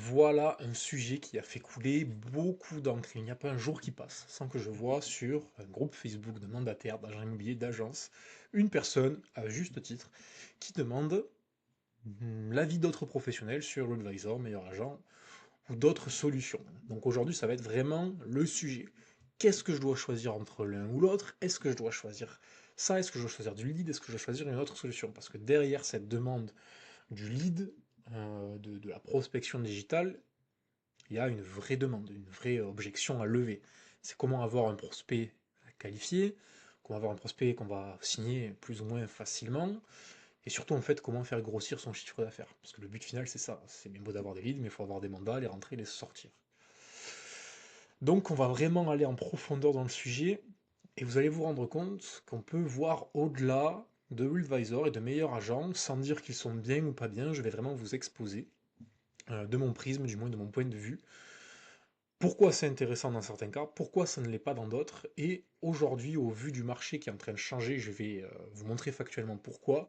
Voilà un sujet qui a fait couler beaucoup d'encre. Il n'y a pas un jour qui passe sans que je vois sur un groupe Facebook de mandataires, d'agents immobiliers, d'agences, une personne, à juste titre, qui demande l'avis d'autres professionnels sur l'advisor, meilleur agent, ou d'autres solutions. Donc aujourd'hui, ça va être vraiment le sujet. Qu'est-ce que je dois choisir entre l'un ou l'autre? Est-ce que je dois choisir ça? Est-ce que je dois choisir du lead? Est-ce que je dois choisir une autre solution? Parce que derrière cette demande du lead, de la prospection digitale, il y a une vraie demande, une vraie objection à lever. C'est comment avoir un prospect qualifié, comment avoir un prospect qu'on va signer plus ou moins facilement, et surtout en fait comment faire grossir son chiffre d'affaires. Parce que le but final c'est ça, c'est bien beau d'avoir des leads, mais il faut avoir des mandats, les rentrer, les sortir. Donc on va vraiment aller en profondeur dans le sujet, et vous allez vous rendre compte qu'on peut voir au-delà de Advisor et de meilleurs agents, sans dire qu'ils sont bien ou pas bien, je vais vraiment vous exposer, de mon prisme, du moins de mon point de vue, pourquoi c'est intéressant dans certains cas, pourquoi ça ne l'est pas dans d'autres, et aujourd'hui, au vu du marché qui est en train de changer, je vais vous montrer factuellement pourquoi,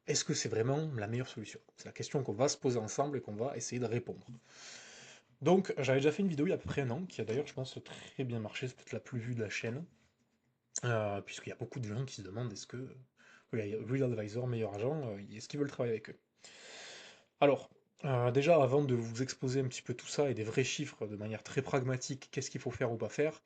est-ce que c'est vraiment la meilleure solution? C'est la question qu'on va se poser ensemble et qu'on va essayer de répondre. Donc, j'avais déjà fait une vidéo il y a à peu près un an, qui a d'ailleurs, je pense, très bien marché, c'est peut-être la plus vue de la chaîne, puisqu'il y a beaucoup de gens qui se demandent est-ce que Real Advisor, meilleur agent, est-ce qu'ils veulent travailler avec eux? Alors, déjà, avant de vous exposer un petit peu tout ça et des vrais chiffres de manière très pragmatique, qu'est-ce qu'il faut faire ou pas faire?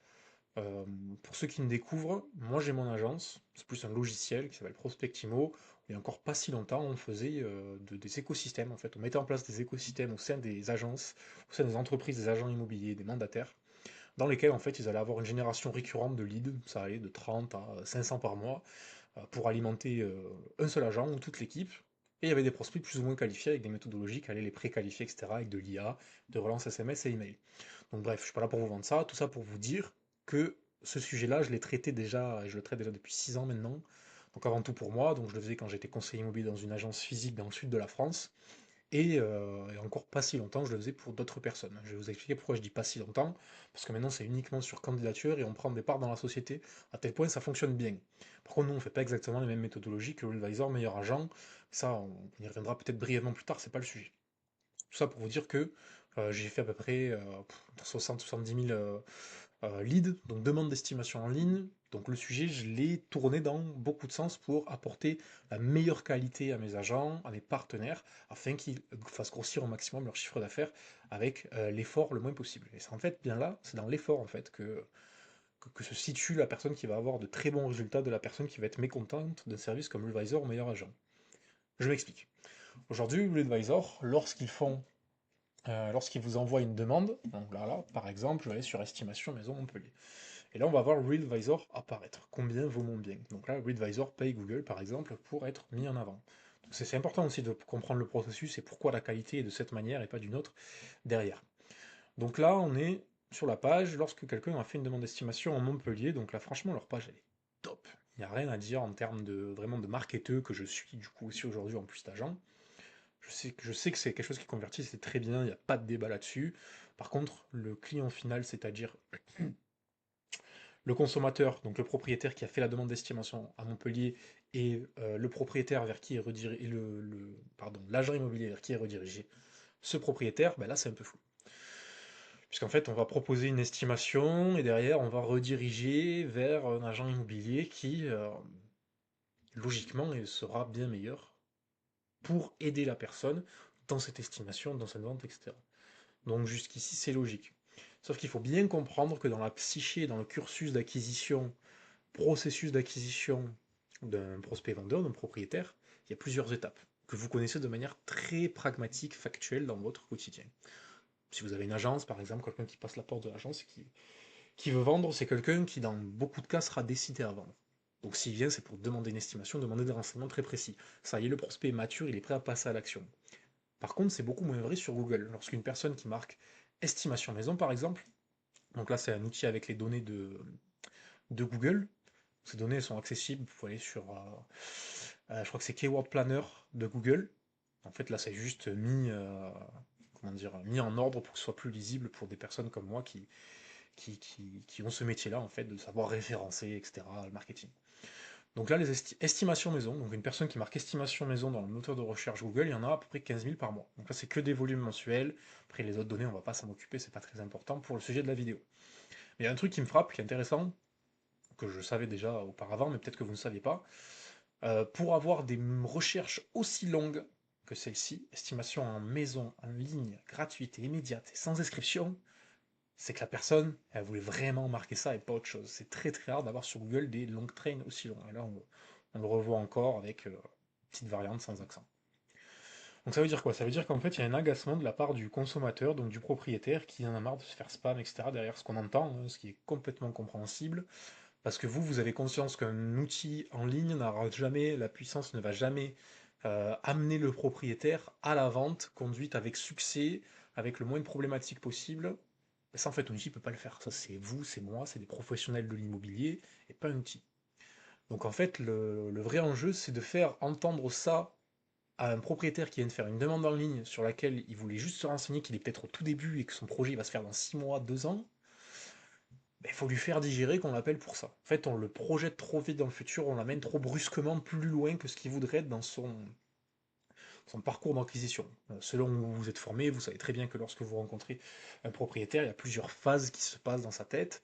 Euh, pour ceux qui me découvrent, moi j'ai mon agence, c'est plus un logiciel qui s'appelle Prospectimo. Il n'y a encore pas si longtemps, on faisait des écosystèmes, en fait. On mettait en place des écosystèmes au sein des agences, au sein des entreprises, des agents immobiliers, des mandataires, dans lesquels en fait ils allaient avoir une génération récurrente de leads, ça allait de 30 à 500 par mois, pour alimenter un seul agent ou toute l'équipe. Et il y avait des prospects plus ou moins qualifiés avec des méthodologies qui allaient les préqualifier, etc., avec de l'IA, de relance SMS et email. Donc bref, je suis pas là pour vous vendre ça, tout ça pour vous dire que ce sujet-là, je l'ai traité déjà, et je le traite déjà depuis 6 ans maintenant, donc avant tout pour moi, donc je le faisais quand j'étais conseiller immobilier dans une agence physique dans le sud de la France, et encore pas si longtemps, je le faisais pour d'autres personnes. Je vais vous expliquer pourquoi je dis pas si longtemps, parce que maintenant c'est uniquement sur candidature et on prend des parts dans la société, à tel point ça fonctionne bien. Par contre, nous on fait pas exactement les mêmes méthodologies que l'advisor, meilleur agent, ça on y reviendra peut-être brièvement plus tard, c'est pas le sujet. Tout ça pour vous dire que j'ai fait à peu près 60-70 000 lead, donc demande d'estimation en ligne. Donc le sujet, je l'ai tourné dans beaucoup de sens pour apporter la meilleure qualité à mes agents, à mes partenaires, afin qu'ils fassent grossir au maximum leur chiffre d'affaires avec l'effort le moins possible. Et c'est en fait bien là, c'est dans l'effort en fait que se situe la personne qui va avoir de très bons résultats de la personne qui va être mécontente d'un service comme l'advisor ou meilleur agent. Je m'explique. Aujourd'hui, l'advisor, lorsqu'il vous envoie une demande, donc là, par exemple, je vais aller sur Estimation Maison Montpellier. Et là, on va voir RealAdvisor apparaître. Combien vaut mon bien? Donc là, RealAdvisor paye Google, par exemple, pour être mis en avant. Donc c'est important aussi de comprendre le processus et pourquoi la qualité est de cette manière et pas d'une autre derrière. Donc là, on est sur la page lorsque quelqu'un a fait une demande d'estimation en Montpellier. Donc là, franchement, leur page, elle est top. Il n'y a rien à dire en termes de vraiment de marketeur que je suis du coup aussi aujourd'hui en plus d'agent. Je sais que c'est quelque chose qui convertit, c'est très bien, il n'y a pas de débat là-dessus. Par contre, le client final, c'est-à-dire le consommateur, donc le propriétaire qui a fait la demande d'estimation à Montpellier, et le propriétaire vers qui est redirigé, pardon, l'agent immobilier vers qui est redirigé ce propriétaire, ben là c'est un peu flou. Puisqu'en fait, on va proposer une estimation et derrière, on va rediriger vers un agent immobilier qui, logiquement, sera bien meilleur pour aider la personne dans cette estimation, dans cette vente, etc. Donc jusqu'ici, c'est logique. Sauf qu'il faut bien comprendre que dans la psyché, dans le cursus d'acquisition, processus d'acquisition d'un prospect vendeur, d'un propriétaire, il y a plusieurs étapes que vous connaissez de manière très pragmatique, factuelle dans votre quotidien. Si vous avez une agence, par exemple, quelqu'un qui passe la porte de l'agence et qui veut vendre, c'est quelqu'un qui, dans beaucoup de cas, sera décidé à vendre. Donc s'il vient, c'est pour demander une estimation, demander des renseignements très précis. Ça y est, le prospect est mature, il est prêt à passer à l'action. Par contre, c'est beaucoup moins vrai sur Google. Lorsqu'une personne qui marque estimation maison, par exemple, donc là c'est un outil avec les données de Google, ces données elles sont accessibles, vous pouvez aller sur, je crois que c'est Keyword Planner de Google. En fait là c'est juste comment dire, mis en ordre pour que ce soit plus lisible pour des personnes comme moi qui ont ce métier-là en fait, de savoir référencer, etc., le marketing. Donc là, les estimations maison, donc une personne qui marque estimation maison dans le moteur de recherche Google, il y en a à peu près 15 000 par mois. Donc là, c'est que des volumes mensuels. Après, les autres données, on va pas s'en occuper, c'est pas très important pour le sujet de la vidéo. Mais il y a un truc qui me frappe, qui est intéressant, que je savais déjà auparavant, mais peut-être que vous ne saviez pas. Pour avoir des recherches aussi longues que celle-ci, estimation en maison, en ligne, gratuite et immédiate et sans inscription, c'est que la personne, elle voulait vraiment marquer ça et pas autre chose. C'est très très rare d'avoir sur Google des long trains aussi longs. Et là, on le revoit encore avec une petite variante sans accent. Donc ça veut dire quoi? Ça veut dire qu'en fait, il y a un agacement de la part du consommateur, donc du propriétaire, qui en a marre de se faire spam, etc. derrière ce qu'on entend, hein, ce qui est complètement compréhensible, parce que vous avez conscience qu'un outil en ligne n'aura jamais, la puissance ne va jamais amener le propriétaire à la vente, conduite avec succès, avec le moins de problématiques possible. Ça, en fait, un outil ne peut pas le faire. Ça, c'est vous, c'est moi, c'est des professionnels de l'immobilier, et pas un outil. Donc, en fait, le vrai enjeu, c'est de faire entendre ça à un propriétaire qui vient de faire une demande en ligne sur laquelle il voulait juste se renseigner qu'il est peut-être au tout début et que son projet va se faire dans 6 mois, 2 ans, ben, il faut lui faire digérer qu'on l'appelle pour ça. En fait, on le projette trop vite dans le futur, on l'amène trop brusquement plus loin que ce qu'il voudrait être dans son parcours d'acquisition. Selon où vous êtes formé, vous savez très bien que lorsque vous rencontrez un propriétaire, il y a plusieurs phases qui se passent dans sa tête.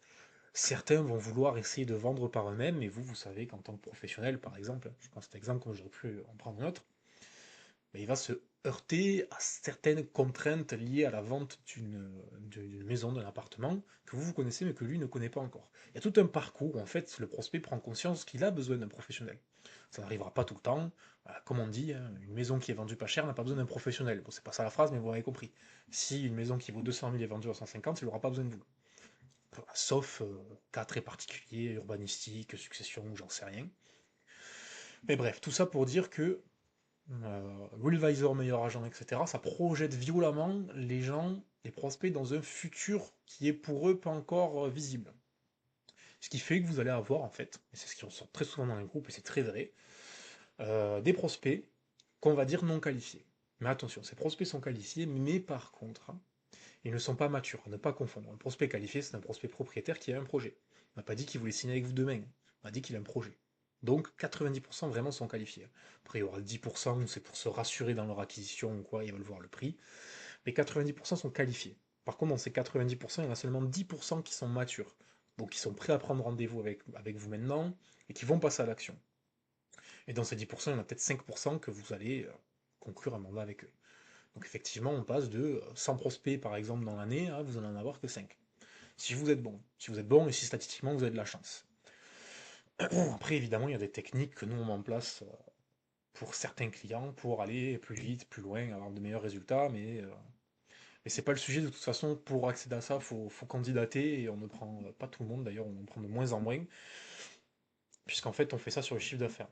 Certains vont vouloir essayer de vendre par eux-mêmes, mais vous savez qu'en tant que professionnel, par exemple, je prends cet exemple comme j'aurais pu en prendre un autre, mais il va se heurter à certaines contraintes liées à la vente d'une maison, d'un appartement, que vous connaissez mais que lui ne connaît pas encore. Il y a tout un parcours où en fait le prospect prend conscience qu'il a besoin d'un professionnel. Ça n'arrivera pas tout le temps. Comme on dit, hein, une maison qui est vendue pas cher n'a pas besoin d'un professionnel. Bon, c'est pas ça la phrase, mais vous avez compris. Si une maison qui vaut 200 000 est vendue à 150, il n'aura pas besoin de vous. Sauf cas très particuliers, urbanistiques, succession, j'en sais rien. Mais bref, tout ça pour dire que Realvisor, meilleur agent, etc., ça projette violemment les gens, les prospects, dans un futur qui est pour eux pas encore visible. Ce qui fait que vous allez avoir, en fait, et c'est ce qui ressort très souvent dans les groupes, et c'est très vrai, des prospects qu'on va dire non qualifiés. Mais attention, ces prospects sont qualifiés, mais par contre, hein, ils ne sont pas matures, à ne pas confondre. Un prospect qualifié, c'est un prospect propriétaire qui a un projet. On n'a pas dit qu'il voulait signer avec vous demain, on a dit qu'il a un projet. Donc 90% vraiment sont qualifiés. Après, il y aura 10% où c'est pour se rassurer dans leur acquisition ou quoi, ils veulent voir le prix. Mais 90% sont qualifiés. Par contre, dans ces 90%, il y en a seulement 10% qui sont matures. Donc qui sont prêts à prendre rendez-vous avec vous maintenant et qui vont passer à l'action. Et dans ces 10%, il y en a peut-être 5% que vous allez conclure un mandat avec eux. Donc effectivement, on passe de 100 prospects par exemple dans l'année à vous en avoir que 5. Si vous êtes bon. Si vous êtes bon et si statistiquement vous avez de la chance. Après, évidemment, il y a des techniques que nous on met en place pour certains clients pour aller plus vite, plus loin, avoir de meilleurs résultats, mais c'est pas le sujet de toute façon. Pour accéder à ça, faut candidater et on ne prend pas tout le monde d'ailleurs, on en prend de moins en moins, puisqu'en fait on fait ça sur le chiffre d'affaires,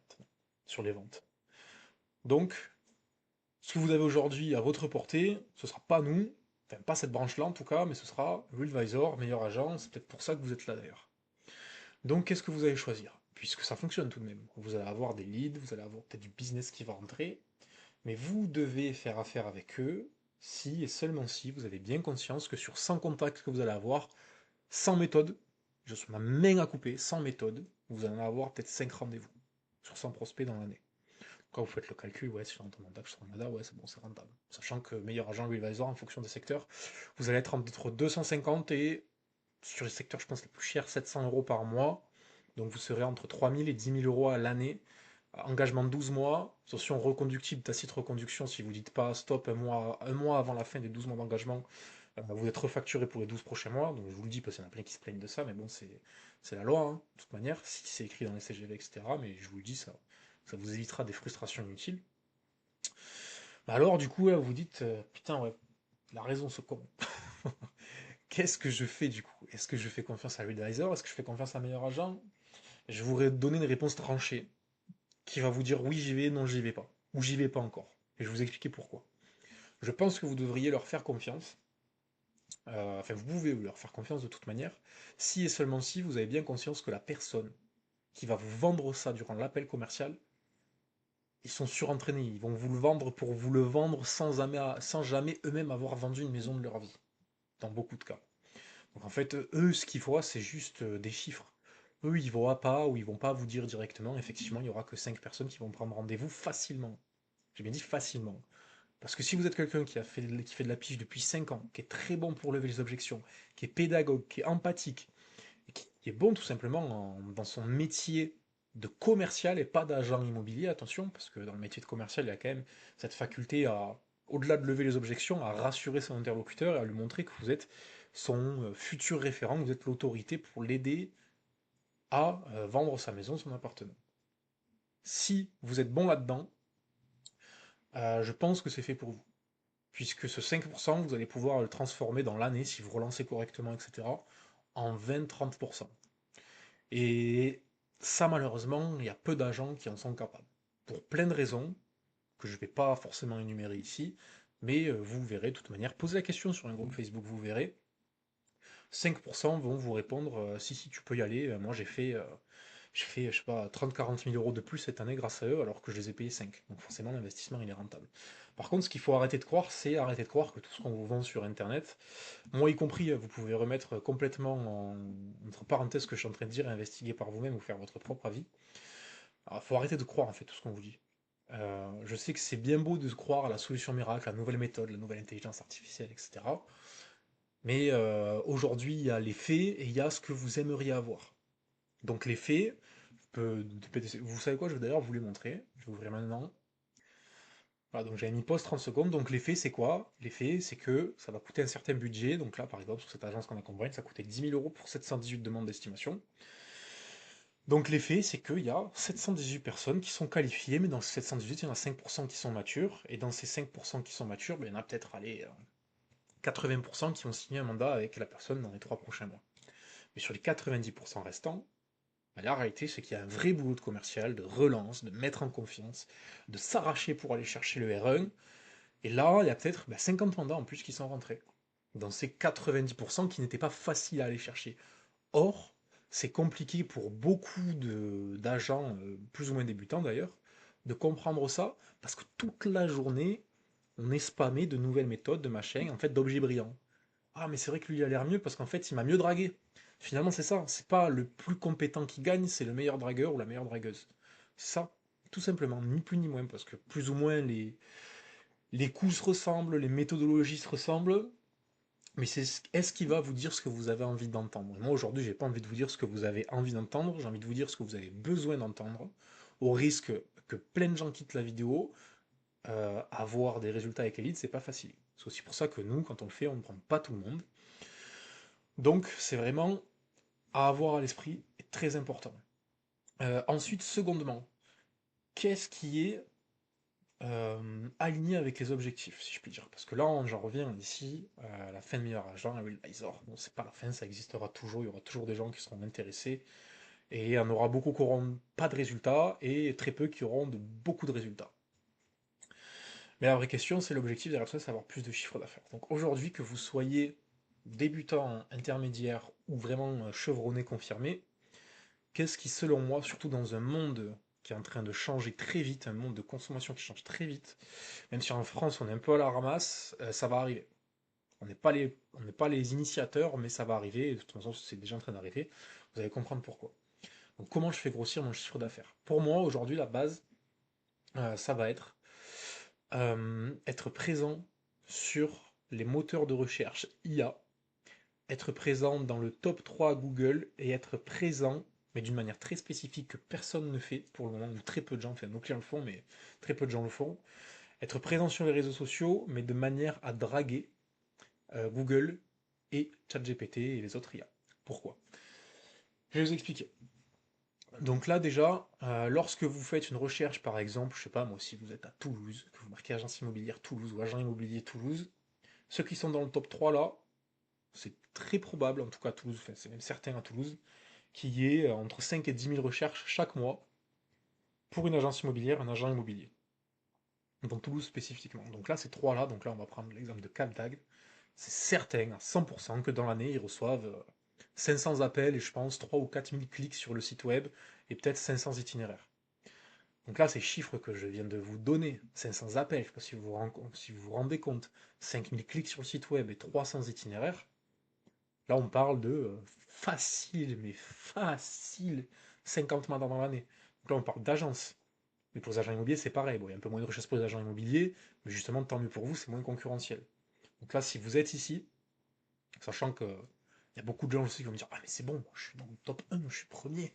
sur les ventes. Donc, ce que vous avez aujourd'hui à votre portée, ce sera pas nous, enfin pas cette branche-là en tout cas, mais ce sera Realvisor, meilleur agent, c'est peut-être pour ça que vous êtes là d'ailleurs. Donc qu'est-ce que vous allez choisir? Puisque ça fonctionne tout de même. Vous allez avoir des leads, vous allez avoir peut-être du business qui va rentrer, mais vous devez faire affaire avec eux si et seulement si vous avez bien conscience que sur 100 contacts que vous allez avoir, 100 méthodes, je suis ma main à couper, 100 méthodes, vous allez en avoir peut-être 5 rendez-vous sur 100 prospects dans l'année. Quand vous faites le calcul, ouais, sur un mandat, sur un mandat, ouais, c'est bon, c'est rentable. Sachant que meilleur agent Realvisor, en fonction des secteurs, vous allez être entre 250 et, sur les secteurs, je pense, les plus chers, 700 euros par mois. Donc vous serez entre 3000 et 10 000 euros à l'année. Engagement de 12 mois, attention reconductible, tacite reconduction, si vous dites pas stop un mois avant la fin des 12 mois d'engagement, vous êtes refacturé pour les 12 prochains mois, donc je vous le dis parce qu'il y en a plein qui se plaignent de ça, mais bon, c'est la loi, hein, de toute manière, si c'est écrit dans les CGV, etc., mais je vous le dis, ça vous évitera des frustrations inutiles. Bah alors, du coup, vous vous dites, putain, ouais, la raison se con. Qu'est-ce que je fais du coup? Est-ce que je fais confiance à l'advisor? Est-ce que je fais confiance à un meilleur agent? Je voudrais donner une réponse tranchée qui va vous dire oui, j'y vais, non, j'y vais pas. Ou j'y vais pas encore. Et je vais vous expliquer pourquoi. Je pense que vous devriez leur faire confiance. Enfin, vous pouvez leur faire confiance de toute manière, si et seulement si vous avez bien conscience que la personne qui va vous vendre ça durant l'appel commercial, ils sont surentraînés, ils vont vous le vendre pour vous le vendre sans jamais eux-mêmes avoir vendu une maison de leur vie, dans beaucoup de cas. Donc en fait, eux, ce qu'ils voient, c'est juste des chiffres. eux, ils vont pas ou ils vont pas vous dire directement, effectivement, il y aura que 5 personnes qui vont prendre rendez-vous facilement. J'ai bien dit facilement. Parce que si vous êtes quelqu'un qui fait de la pige depuis 5 ans, qui est très bon pour lever les objections, qui est pédagogue, qui est empathique, et qui est bon tout simplement dans son métier de commercial et pas d'agent immobilier, attention, parce que dans le métier de commercial, il y a quand même cette faculté à, au-delà de lever les objections, à rassurer son interlocuteur et à lui montrer que vous êtes son futur référent, que vous êtes l'autorité pour l'aider à vendre sa maison, son appartement. Si vous êtes bon là-dedans, je pense que c'est fait pour vous. Puisque ce 5%, vous allez pouvoir le transformer dans l'année, si vous relancez correctement, etc., en 20-30%. Et ça, malheureusement, il y a peu d'agents qui en sont capables. Pour plein de raisons, que je ne vais pas forcément énumérer ici, mais vous verrez de toute manière, posez la question sur un groupe Facebook, vous verrez, 5% vont vous répondre si, si, tu peux y aller. Moi, j'ai fait, je sais pas, 30-40 000 € de plus cette année grâce à eux, alors que je les ai payés 5. Donc forcément, l'investissement, il est rentable. Par contre, ce qu'il faut arrêter de croire, c'est arrêter de croire que tout ce qu'on vous vend sur Internet, moi y compris, vous pouvez remettre complètement entre parenthèses ce que je suis en train de dire et investiguer par vous-même ou faire votre propre avis. Alors, il faut arrêter de croire en fait tout ce qu'on vous dit. Je sais que c'est bien beau de croire à la solution miracle, la nouvelle méthode, la nouvelle intelligence artificielle, etc. Mais aujourd'hui, il y a les faits et il y a ce que vous aimeriez avoir. Donc les faits, vous savez quoi, je vais d'ailleurs vous les montrer. Je vais ouvrir maintenant. Voilà, donc j'avais mis pause 30 secondes. Donc l'effet, c'est quoi? L'effet, c'est que ça va coûter un certain budget. Donc là, par exemple, sur cette agence qu'on accompagne, ça coûtait 10 000 € pour 718 demandes d'estimation. Donc l'effet, c'est qu'il y a 718 personnes qui sont qualifiées, mais dans ces 718, il y en a 5% qui sont matures. Et dans ces 5% qui sont matures, ben, il y en a peut-être, allez, 80% qui ont signé un mandat avec la personne dans les 3 prochains mois. Mais sur les 90% restants, la réalité, c'est qu'il y a un vrai boulot de commercial, de relance, de mettre en confiance, de s'arracher pour aller chercher le R1. Et là, il y a peut-être 50 mandats en plus qui sont rentrés. Dans ces 90% qui n'étaient pas faciles à aller chercher. Or, c'est compliqué pour beaucoup d'agents, plus ou moins débutants d'ailleurs, de comprendre ça, parce que toute la journée, on est spammé de nouvelles méthodes, de machin, en fait, d'objets brillants. Ah, mais c'est vrai que lui, il a l'air mieux parce qu'en fait, il m'a mieux dragué. Finalement, c'est ça. C'est pas le plus compétent qui gagne, c'est le meilleur dragueur ou la meilleure dragueuse. C'est ça, tout simplement, ni plus ni moins, parce que plus ou moins les coups se ressemblent, les méthodologies se ressemblent, mais c'est est-ce qu'il va vous dire ce que vous avez envie d'entendre? Moi, aujourd'hui, j'ai pas envie de vous dire ce que vous avez envie d'entendre, j'ai envie de vous dire ce que vous avez besoin d'entendre, au risque que plein de gens quittent la vidéo. Avoir des résultats avec l'élite, c'est pas facile. C'est aussi pour ça que nous, quand on le fait, on ne prend pas tout le monde. Donc, c'est vraiment à avoir à l'esprit est très important. Ensuite, secondement, qu'est-ce qui est aligné avec les objectifs, si je puis dire? Parce que là, j'en reviens ici à la fin de meilleur agent, à Will Bizor. Bon, c'est pas la fin, ça existera toujours, il y aura toujours des gens qui seront intéressés, et il y en aura beaucoup qui n'auront pas de résultats, et très peu qui auront beaucoup de résultats. Mais la vraie question, c'est l'objectif derrière ça, c'est avoir plus de chiffre d'affaires. Donc aujourd'hui, que vous soyez débutant, intermédiaire ou vraiment chevronné, confirmé, qu'est-ce qui, selon moi, surtout dans un monde qui est en train de changer très vite, un monde de consommation qui change très vite, même si en France on est un peu à la ramasse, ça va arriver. On n'est pas les initiateurs, mais ça va arriver, et de toute façon c'est déjà en train d'arriver, vous allez comprendre pourquoi. Donc comment je fais grossir mon chiffre d'affaires? Pour moi, aujourd'hui, la base, ça va être présent sur les moteurs de recherche IA, être présent dans le top 3 à Google et être présent, mais d'une manière très spécifique que personne ne fait pour le moment, ou très peu de gens, enfin nos clients le font, mais très peu de gens le font, être présent sur les réseaux sociaux, mais de manière à draguer Google et ChatGPT et les autres IA. Pourquoi? Je vais vous expliquer. Donc là déjà, lorsque vous faites une recherche, par exemple, je sais pas moi, si vous êtes à Toulouse, que vous marquez agence immobilière Toulouse ou agent immobilier Toulouse, ceux qui sont dans le top 3 là, c'est très probable, en tout cas à Toulouse, enfin, c'est même certain à Toulouse, qu'il y ait entre 5 et 10 000 recherches chaque mois pour une agence immobilière, un agent immobilier. Dans Toulouse spécifiquement. Donc là, ces trois-là, donc là on va prendre l'exemple de Caltag, c'est certain à 100% que dans l'année, ils reçoivent 500 appels et je pense 3 ou 4 000 clics sur le site web et peut-être 500 itinéraires. Donc là, ces chiffres que je viens de vous donner, 500 appels, je ne sais pas si vous vous rendez compte, 5 000 clics sur le site web et 300 itinéraires, Là, on parle de facile, mais facile, 50 mandats dans l'année. Donc là, on parle d'agence. Mais pour les agents immobiliers, c'est pareil. Bon, il y a un peu moins de recherche pour les agents immobiliers, mais justement, tant mieux pour vous, c'est moins concurrentiel. Donc là, si vous êtes ici, sachant que il y a beaucoup de gens aussi qui vont me dire: Ah, mais c'est bon, je suis dans le top 1, je suis premier.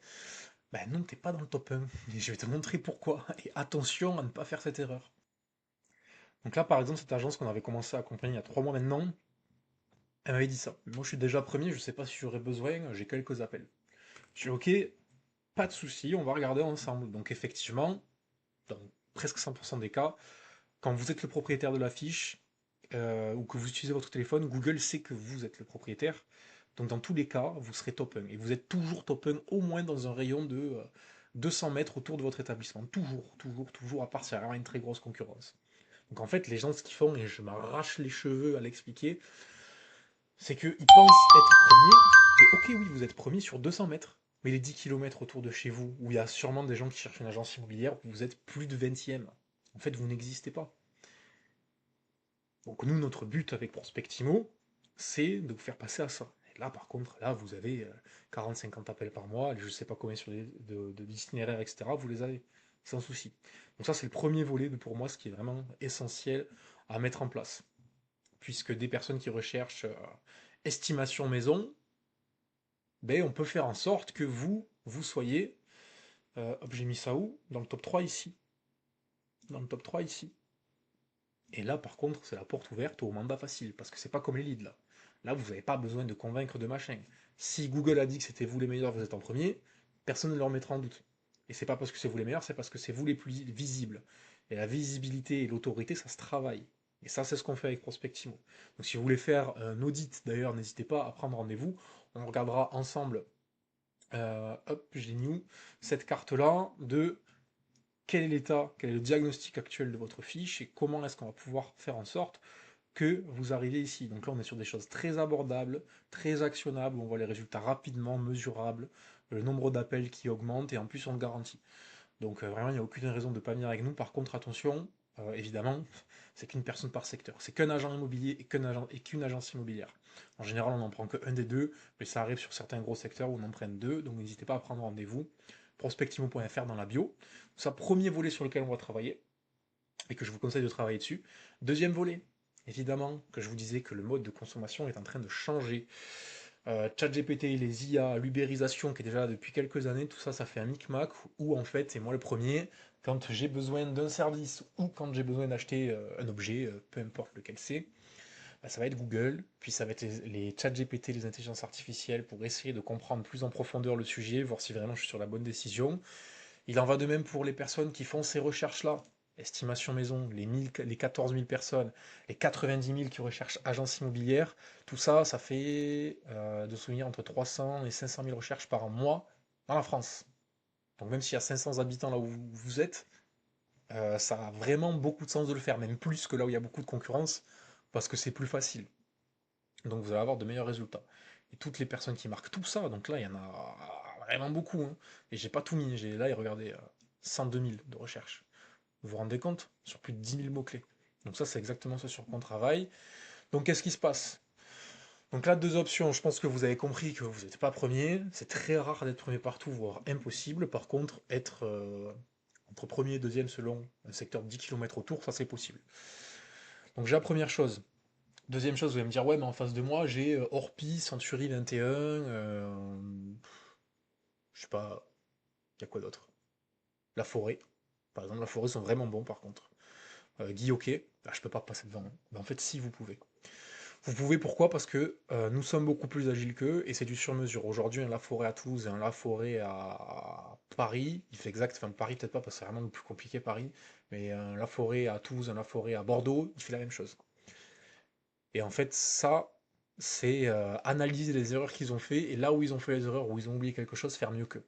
Ben non, t'es pas dans le top 1. Et je vais te montrer pourquoi. Et attention à ne pas faire cette erreur. Donc là, par exemple, cette agence qu'on avait commencé à accompagner il y a 3 mois maintenant, elle m'avait dit ça. Moi, je suis déjà premier, je sais pas si j'aurai besoin, j'ai quelques appels. Je dis: Ok, pas de souci, on va regarder ensemble. Donc effectivement, dans presque 100% des cas, quand vous êtes le propriétaire de la fiche, ou que vous utilisez votre téléphone, Google sait que vous êtes le propriétaire. Donc dans tous les cas, vous serez top 1. Et vous êtes toujours top 1 au moins dans un rayon de 200 mètres autour de votre établissement. Toujours, toujours, toujours, à part s'il y a vraiment une très grosse concurrence. Donc en fait, les gens, ce qu'ils font, et je m'arrache les cheveux à l'expliquer, c'est qu'ils pensent être premiers, mais ok, oui, vous êtes premier sur 200 mètres. Mais les 10 kilomètres autour de chez vous, où il y a sûrement des gens qui cherchent une agence immobilière, vous êtes plus de 20e. En fait, vous n'existez pas. Donc nous, notre but avec Prospectimo, c'est de vous faire passer à ça. Et là, par contre, là, vous avez 40-50 appels par mois, je ne sais pas combien sur d'itinéraires, etc. Vous les avez, sans souci. Donc ça, c'est le premier volet pour moi, ce qui est vraiment essentiel à mettre en place. Puisque des personnes qui recherchent estimation maison, ben, on peut faire en sorte que vous soyez, hop, j'ai mis ça où? Dans le top 3 ici. Dans le top 3 ici. Et là, par contre, c'est la porte ouverte au mandat facile, parce que c'est pas comme les leads là. Là, vous n'avez pas besoin de convaincre de machin. Si Google a dit que c'était vous les meilleurs, vous êtes en premier, personne ne le remettra en doute. Et c'est pas parce que c'est vous les meilleurs, c'est parce que c'est vous les plus visibles. Et la visibilité et l'autorité, ça se travaille. Et ça, c'est ce qu'on fait avec Prospectimo. Donc si vous voulez faire un audit, d'ailleurs, n'hésitez pas à prendre rendez-vous. On regardera ensemble, hop, j'ai new, cette carte-là de quel est l'état, quel est le diagnostic actuel de votre fiche et comment est-ce qu'on va pouvoir faire en sorte que vous arrivez ici. Donc là, on est sur des choses très abordables, très actionnables, on voit les résultats rapidement, mesurables, le nombre d'appels qui augmente et en plus on le garantit. Donc vraiment, il n'y a aucune raison de ne pas venir avec nous. Par contre, attention, évidemment, c'est qu'une personne par secteur. C'est qu'un agent immobilier et qu'une agence immobilière. En général, on n'en prend qu'un des deux, mais ça arrive sur certains gros secteurs où on en prenne deux, donc n'hésitez pas à prendre rendez-vous. Prospectimo.fr dans la bio. Ça, premier volet sur lequel on va travailler, et que je vous conseille de travailler dessus. Deuxième volet, évidemment, que je vous disais que le mode de consommation est en train de changer. ChatGPT, les IA, l'ubérisation qui est déjà là depuis quelques années, tout ça, ça fait un micmac où en fait, c'est moi le premier, quand j'ai besoin d'un service ou quand j'ai besoin d'acheter un objet, peu importe lequel c'est, bah, ça va être Google, puis ça va être les ChatGPT, les intelligences artificielles pour essayer de comprendre plus en profondeur le sujet, voir si vraiment je suis sur la bonne décision. Il en va de même pour les personnes qui font ces recherches-là. Estimation maison, les 14 000 personnes, les 90 000 qui recherchent agence immobilière, tout ça, ça fait de souvenir entre 300 et 500 000 recherches par mois dans la France. Donc même s'il y a 500 habitants là où vous êtes, ça a vraiment beaucoup de sens de le faire, même plus que là où il y a beaucoup de concurrence, parce que c'est plus facile. Donc vous allez avoir de meilleurs résultats. Et toutes les personnes qui marquent tout ça, donc là il y en a vraiment beaucoup, hein. Et j'ai pas tout mis, j'ai là regardez 102 000 de recherche. Vous vous rendez compte? Sur plus de 10 000 mots-clés. Donc ça c'est exactement ce sur quoi on travaille. Donc qu'est-ce qui se passe? Donc là deux options, je pense que vous avez compris que vous n'êtes pas premier. C'est très rare d'être premier partout, voire impossible. Par contre, être entre premier et deuxième selon un secteur de 10 km autour, ça c'est possible. Donc déjà première chose, deuxième chose, vous allez me dire, ouais, mais en face de moi, j'ai Orpi, Century 21, je sais pas, il y a quoi d'autre? La Forêt. Par exemple, la Forêt sont vraiment bons par contre. Guy Hockey, là, je peux pas passer devant, hein. Ben, en fait, si vous pouvez. Vous pouvez pourquoi? Parce que nous sommes beaucoup plus agiles qu'eux et c'est du sur-mesure. Aujourd'hui, un La Forêt à Toulouse et un La Forêt à Paris, il fait exact, enfin Paris peut-être pas parce que c'est vraiment le plus compliqué Paris, mais un La Forêt à Toulouse, un La Forêt à Bordeaux, il fait la même chose. Et en fait, ça, c'est analyser les erreurs qu'ils ont fait, et là où ils ont fait les erreurs, où ils ont oublié quelque chose, faire mieux qu'eux.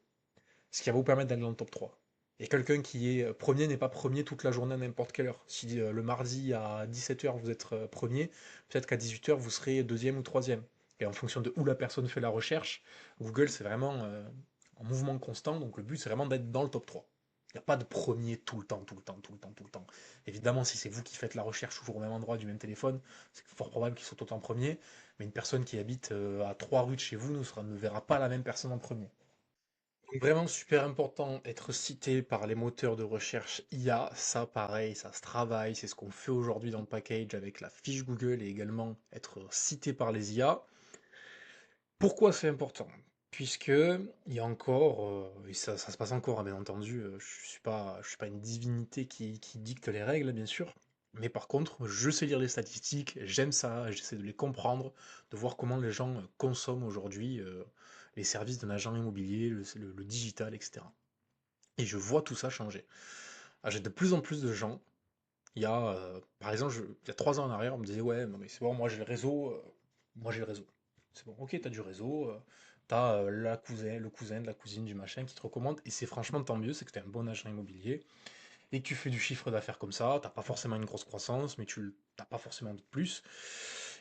Ce qui va vous permettre d'aller dans le top 3. Et quelqu'un qui est premier n'est pas premier toute la journée à n'importe quelle heure. Si le mardi à 17h vous êtes premier, peut-être qu'à 18h vous serez deuxième ou troisième. Et en fonction de où la personne fait la recherche, Google c'est vraiment en mouvement constant, donc le but c'est vraiment d'être dans le top 3. Il n'y a pas de premier tout le temps, tout le temps, tout le temps, tout le temps. Évidemment, si c'est vous qui faites la recherche toujours au même endroit du même téléphone, c'est fort probable qu'il saute en premier. Mais une personne qui habite à 3 rues de chez vous ne verra pas la même personne en premier. Donc vraiment super important, être cité par les moteurs de recherche IA, ça pareil, ça se travaille, c'est ce qu'on fait aujourd'hui dans le package avec la fiche Google et également être cité par les IA. Pourquoi c'est important? Puisque il y a encore, et ça se passe encore, hein, bien entendu, je suis pas une divinité qui dicte les règles, bien sûr, mais par contre, je sais lire les statistiques, j'aime ça, j'essaie de les comprendre, de voir comment les gens consomment aujourd'hui les services d'un agent immobilier, le digital, etc. Et je vois tout ça changer. Ah, j'ai de plus en plus de gens. Par exemple, il y a 3 ans en arrière, on me disait, ouais, non mais c'est bon, moi j'ai le réseau, moi j'ai le réseau. C'est bon, ok, t'as du réseau, t'as le cousin de la cousine du machin qui te recommande, et c'est franchement tant mieux, c'est que t'es un bon agent immobilier, et que tu fais du chiffre d'affaires comme ça, t'as pas forcément une grosse croissance, mais tu t'as pas forcément envie de plus.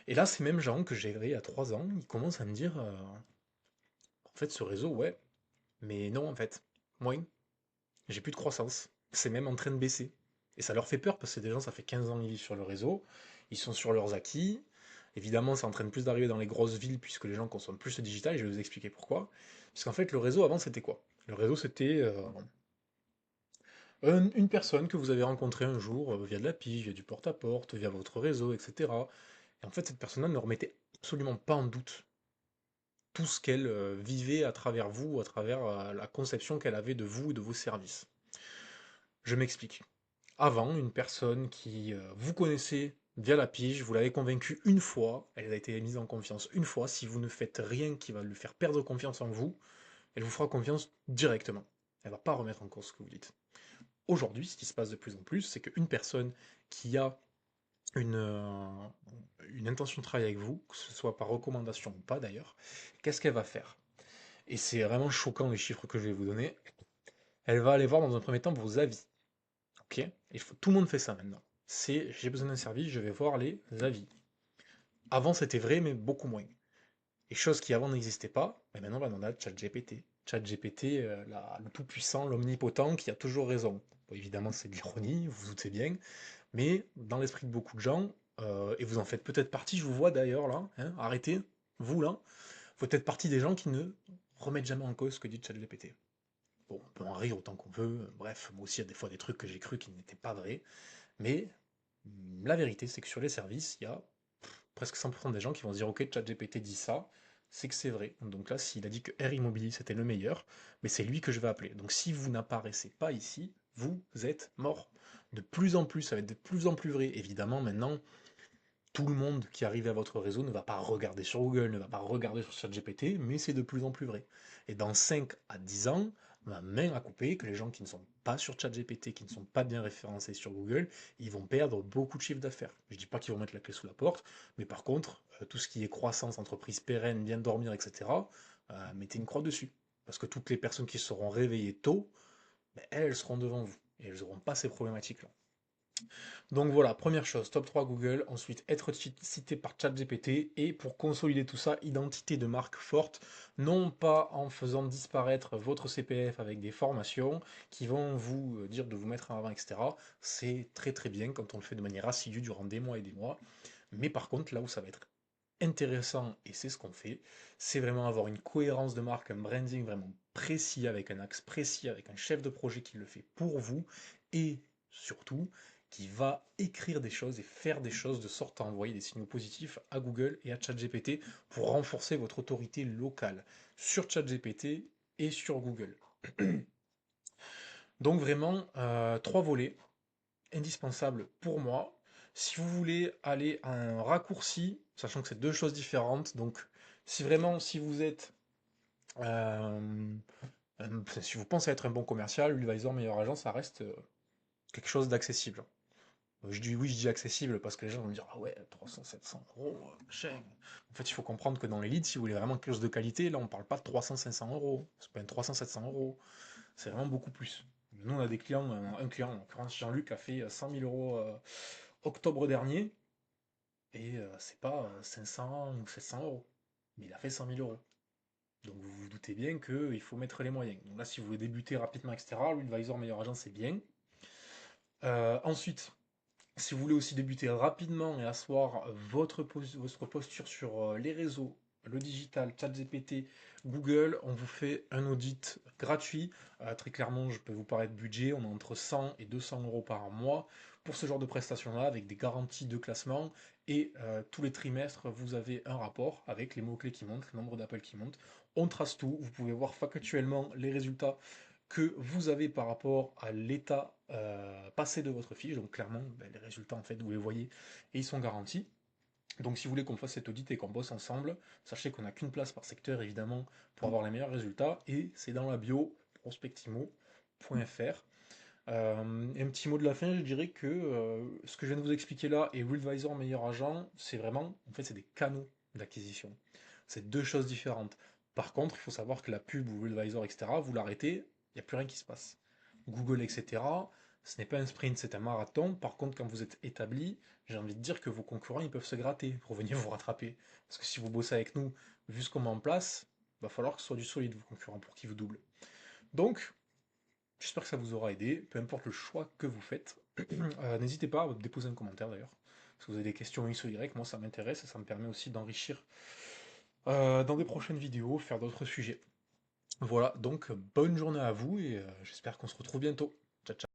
Et là, ces mêmes gens que j'ai il y a 3 ans, ils commencent à me dire, en fait, ce réseau, ouais, mais non, en fait, moi, j'ai plus de croissance. C'est même en train de baisser. Et ça leur fait peur parce que des gens, ça fait 15 ans qu'ils vivent sur le réseau, ils sont sur leurs acquis. Évidemment, ça entraîne plus d'arriver dans les grosses villes puisque les gens consomment plus le digital, et je vais vous expliquer pourquoi. Parce qu'en fait, le réseau avant, c'était quoi? Le réseau, c'était une personne que vous avez rencontrée un jour via de la pige, via du porte-à-porte, via votre réseau, etc. Et en fait, cette personne-là ne remettait absolument pas en doute tout ce qu'elle vivait à travers vous, à travers la conception qu'elle avait de vous et de vos services. Je m'explique. Avant, une personne qui vous connaissez via la pige, vous l'avez convaincue une fois, elle a été mise en confiance une fois, si vous ne faites rien qui va lui faire perdre confiance en vous, elle vous fera confiance directement. Elle va pas remettre en cause ce que vous dites. Aujourd'hui, ce qui se passe de plus en plus, c'est qu'une personne qui a une, euh, une intention de travailler avec vous, que ce soit par recommandation ou pas d'ailleurs, qu'est-ce qu'elle va faire? Et c'est vraiment choquant les chiffres que je vais vous donner. Elle va aller voir dans un premier temps vos avis. Ok? Tout le monde fait ça maintenant. C'est j'ai besoin d'un service, je vais voir les avis. Avant c'était vrai, mais beaucoup moins. Et chose qui avant n'existait pas, mais maintenant on a ChatGPT. ChatGPT, le tout-puissant, l'omnipotent, qui a toujours raison. Bon, évidemment c'est de l'ironie, vous vous doutez bien, mais dans l'esprit de beaucoup de gens, et vous en faites peut-être partie, je vous vois d'ailleurs là, hein, arrêtez, vous là, vous faites partie des gens qui ne remettent jamais en cause ce que dit ChatGPT. Bon, on peut en rire autant qu'on veut, bref, moi aussi il y a des fois des trucs que j'ai cru qui n'étaient pas vrais, mais la vérité, c'est que sur les services, il y a presque 100% des gens qui vont se dire ok, ChatGPT dit ça, c'est que c'est vrai. Donc là, s'il a dit que R Immobilier c'était le meilleur, mais c'est lui que je vais appeler. Donc si vous n'apparaissez pas ici, vous êtes mort. De plus en plus, ça va être de plus en plus vrai. Évidemment, maintenant, tout le monde qui arrive à votre réseau ne va pas regarder sur Google, ne va pas regarder sur ChatGPT, mais c'est de plus en plus vrai. Et dans 5 à 10 ans, on a main à couper que les gens qui ne sont pas sur ChatGPT, qui ne sont pas bien référencés sur Google, ils vont perdre beaucoup de chiffre d'affaires. Je dis pas qu'ils vont mettre la clé sous la porte, mais par contre, tout ce qui est croissance, entreprise pérenne, bien dormir, etc., mettez une croix dessus. Parce que toutes les personnes qui seront réveillées tôt, ben, elles seront devant vous. Et elles n'auront pas ces problématiques-là. Donc voilà, première chose, top 3 Google, ensuite être cité par ChatGPT, et pour consolider tout ça, identité de marque forte, non pas en faisant disparaître votre CPF avec des formations qui vont vous dire de vous mettre en avant, etc. C'est très très bien quand on le fait de manière assidue durant des mois et des mois, mais par contre là où ça va être intéressant, et c'est ce qu'on fait, c'est vraiment avoir une cohérence de marque, un branding vraiment précis, avec un axe précis, avec un chef de projet qui le fait pour vous, et surtout qui va écrire des choses et faire des choses de sorte à envoyer des signaux positifs à Google et à ChatGPT pour renforcer votre autorité locale sur ChatGPT et sur Google. Donc vraiment, 3 volets indispensables pour moi. Si vous voulez aller à un raccourci, sachant que c'est 2 choses différentes, donc si vous êtes si vous pensez être un bon commercial, Ulvisor meilleur agent, ça reste quelque chose d'accessible. Je dis oui, je dis accessible parce que les gens vont me dire ah ouais, 300, 700 euros, cher. En fait, il faut comprendre que dans les leads, si vous voulez vraiment quelque chose de qualité, là on parle pas de 300, 500 euros, c'est pas un 300, 700 euros, c'est vraiment beaucoup plus. Nous, on a des clients, un client, en l'occurrence Jean-Luc, a fait 100 000 euros octobre dernier, et c'est pas 500 ou 700 euros. Mais il a fait 100 000 euros. Donc vous vous doutez bien qu'il faut mettre les moyens. Donc là, si vous voulez débuter rapidement, etc., l'advisor meilleur agent, c'est bien. Ensuite, si vous voulez aussi débuter rapidement et asseoir votre posture sur les réseaux, le digital, ChatGPT, Google, on vous fait un audit gratuit. Très clairement, je peux vous parler de budget, on est entre 100 et 200 euros par mois pour ce genre de prestations-là, avec des garanties de classement. Et tous les trimestres, vous avez un rapport avec les mots-clés qui montent, le nombre d'appels qui montent. On trace tout, vous pouvez voir factuellement les résultats que vous avez par rapport à l'état passé de votre fiche. Donc clairement, ben, les résultats, en fait, vous les voyez et ils sont garantis. Donc si vous voulez qu'on fasse cet audit et qu'on bosse ensemble, sachez qu'on n'a qu'une place par secteur, évidemment, pour avoir les meilleurs résultats. Et c'est dans la bio, prospectimo.fr. Et un petit mot de la fin, je dirais que ce que je viens de vous expliquer là et WillAdvisor meilleur agent, c'est vraiment, en fait, c'est des canaux d'acquisition. C'est deux choses différentes. Par contre, il faut savoir que la pub ou WillAdvisor, etc., vous l'arrêtez, il n'y a plus rien qui se passe. Google, etc., ce n'est pas un sprint, c'est un marathon. Par contre, quand vous êtes établi, j'ai envie de dire que vos concurrents, ils peuvent se gratter pour venir vous rattraper. Parce que si vous bossez avec nous, vu ce qu'on met en place, il va falloir que ce soit du solide, vos concurrents, pour qu'ils vous doublent. Donc, j'espère que ça vous aura aidé, peu importe le choix que vous faites. N'hésitez pas à déposer un commentaire d'ailleurs. Si vous avez des questions X ou Y, moi ça m'intéresse et ça me permet aussi d'enrichir dans des prochaines vidéos, faire d'autres sujets. Voilà, donc bonne journée à vous et j'espère qu'on se retrouve bientôt. Ciao, ciao.